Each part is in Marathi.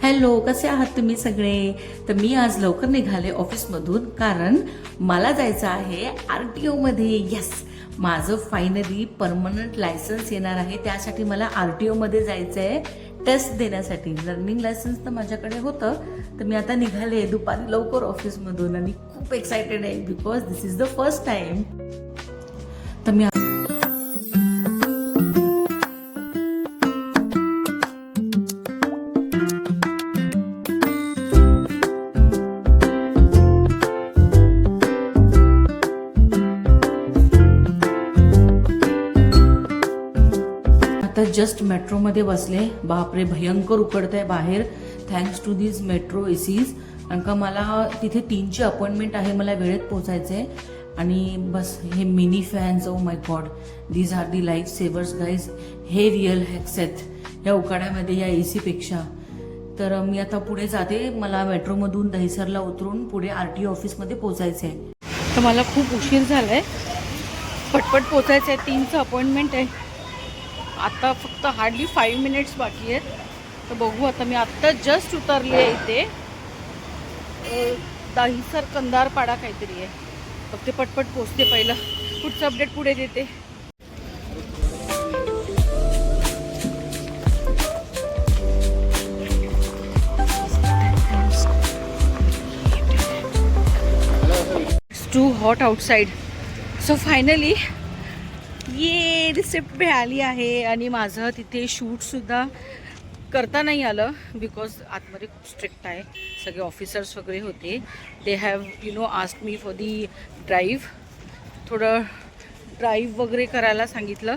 हॅलो, कसे आहात तुम्ही सगळे? तर मी आज लवकर निघाले ऑफिसमधून कारण मला जायचं आहे RTO मध्ये. यस, माझं फायनली परमनंट लायसन्स येणार आहे. त्यासाठी मला RTO मध्ये जायचं आहे टेस्ट देण्यासाठी. लर्निंग लायसन्स तर माझ्याकडे होतं, तर मी आता निघाले दुपारी लवकर ऑफिसमधून आणि खूप एक्सायटेड आहे because this is the first time. तर मी आता जस्ट मेट्रोमध्ये बसले. बापरे, भयंकर उकडतंय बाहेर. Thanks to this metro ACs. कारण का मला तिथे 3ची अपॉइंटमेंट आहे, मला वेळेत पोचायचं आहे. आणि बस हे mini fans, oh my God, these are the life savers guys. हे रिअल हॅक्स आहेत या उकाड्यामध्ये, या एसीपेक्षा. तर मी आता पुढे जाते. मला मेट्रोमधून दहिसरला उतरून पुढे RTO ऑफिसमध्ये पोचायचं आहे. तर मला खूप उशीर झालाय, पटपट पोचायचं आहे. 3चं अपॉइंटमेंट आहे. आता फक्त हार्डली 5 मिनिट्स बाकी आहेत. तर बघू, आता मी आत्ता जस्ट उतरली आहे इथे. दहिसर कंधारपाडा काहीतरी आहे. फक्त पटपट पोचते. पहिलं पुढचं अपडेट पुढे देते. It's too hot outside. So finally ये रिसिप्ट मिळाली आहे. आणि माझं तिथे शूटसुद्धा करता नाही आलं बिकॉज आतमध्ये खूप स्ट्रिक्ट आहे. सगळे ऑफिसर्स वगैरे होते. They have asked me for the drive. थोडं ड्राईव्ह वगैरे करायला सांगितलं.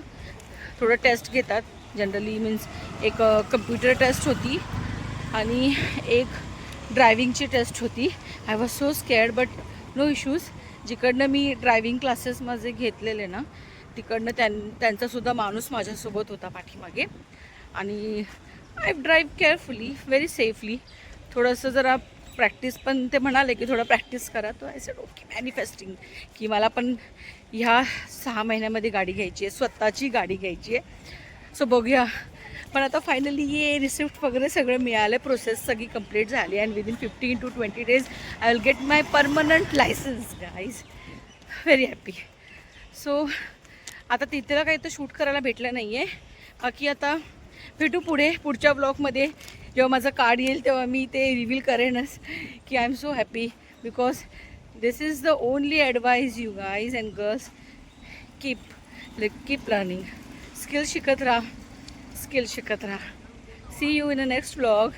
थोडं टेस्ट घेतात जनरली. मीन्स एक कम्प्युटर टेस्ट होती आणि एक ड्रायव्हिंगची टेस्ट होती. I was so scared but no issues. जिकडनं मी ड्रायव्हिंग क्लासेस माझे घेतलेले ना, तिकडनं त्यांचासुद्धा माणूस माझ्यासोबत होता पाठीमागे. आणि I drive carefully, very safely. थोडंसं जरा प्रॅक्टिस पण ते म्हणाले की थोडं प्रॅक्टिस करा. तो आय सेड ओके, मॅनिफेस्टिंग की मला पण ह्या 6 महिन्यामध्ये गाडी घ्यायची आहे, स्वतःची गाडी घ्यायची आहे. सो बघूया. पण आता फायनली ये रिसिप्ट वगैरे सगळं मिळालं. प्रोसेस सगळी कंप्लीट झाली. And within 15 to 20 days I will get my permanent licence guys. Very happy. So आता तिथेला काही तर शूट करायला भेटलं नाही आहे. बाकी आता भेटू पुढच्या ब्लॉगमध्ये. जेव्हा माझं कार्ड येईल तेव्हा मी ते रिव्हील करेनच की I am so happy because this is the only advise you guys and girls. Keep learning. Skill शिकत राहा. See you in a next blog.